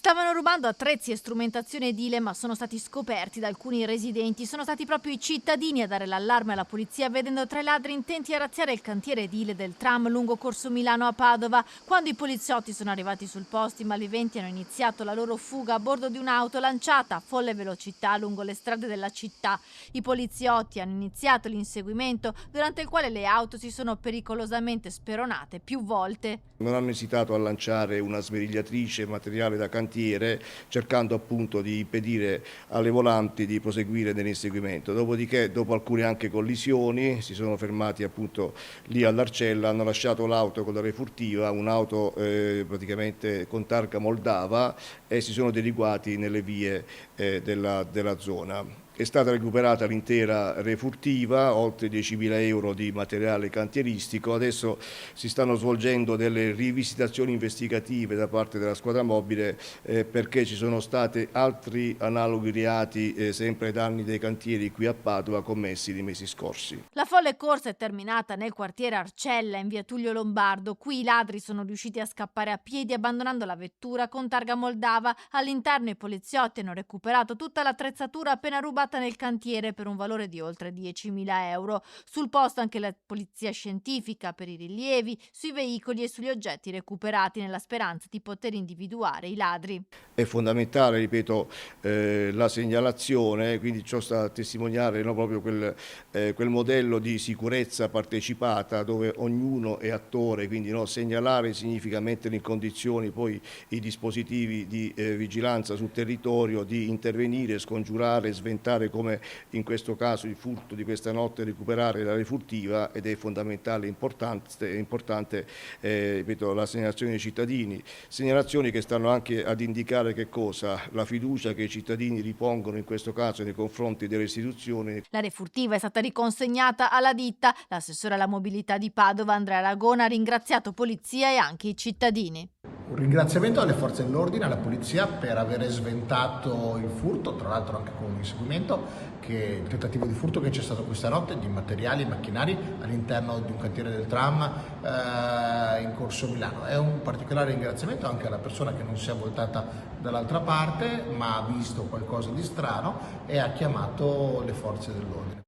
Stavano rubando attrezzi e strumentazione edile, ma sono stati scoperti da alcuni residenti. Sono stati proprio i cittadini a dare l'allarme alla polizia, vedendo 3 ladri intenti a razziare il cantiere edile del tram lungo Corso Milano a Padova. Quando i poliziotti sono arrivati sul posto, i malviventi hanno iniziato la loro fuga a bordo di un'auto lanciata a folle velocità lungo le strade della città. I poliziotti hanno iniziato l'inseguimento, durante il quale le auto si sono pericolosamente speronate più volte. Non hanno esitato a lanciare una smerigliatrice, materiale da cantiere, cercando appunto di impedire alle volanti di proseguire nell'inseguimento. Dopodiché, dopo alcune anche collisioni, si sono fermati appunto lì all'Arcella, hanno lasciato l'auto con la refurtiva, un'auto praticamente con targa moldava, e si sono dileguati nelle vie della zona. È stata recuperata l'intera refurtiva, oltre 10.000 euro di materiale cantieristico. Adesso si stanno svolgendo delle rivisitazioni investigative da parte della squadra mobile perché ci sono stati altri analoghi reati sempre ai danni dei cantieri qui a Padova commessi nei mesi scorsi. La folle corsa è terminata nel quartiere Arcella in via Tullio Lombardo. Qui i ladri sono riusciti a scappare a piedi abbandonando la vettura con targa moldava. All'interno i poliziotti hanno recuperato tutta l'attrezzatura appena rubata nel cantiere per un valore di oltre 10.000 euro. Sul posto anche la polizia scientifica per i rilievi sui veicoli e sugli oggetti recuperati, nella speranza di poter individuare i ladri. È fondamentale, ripeto, la segnalazione, quindi ciò sta a testimoniare, no, proprio quel modello di sicurezza partecipata dove ognuno è attore, quindi no, segnalare significa mettere in condizioni poi i dispositivi di vigilanza sul territorio di intervenire, scongiurare, sventare, come in questo caso il furto di questa notte, recuperare la refurtiva, ed è fondamentale e importante ripeto, la segnalazione dei cittadini, segnalazioni che stanno anche ad indicare che cosa? La fiducia che i cittadini ripongono in questo caso nei confronti delle istituzioni. La refurtiva è stata riconsegnata alla ditta. L'assessore alla mobilità di Padova, Andrea Lagona, ha ringraziato polizia e anche i cittadini. Un ringraziamento alle forze dell'ordine, alla polizia per aver sventato il furto, tra l'altro anche con un inseguimento, il tentativo di furto che c'è stato questa notte di materiali e macchinari all'interno di un cantiere del tram in Corso Milano. È un particolare ringraziamento anche alla persona che non si è voltata dall'altra parte ma ha visto qualcosa di strano e ha chiamato le forze dell'ordine.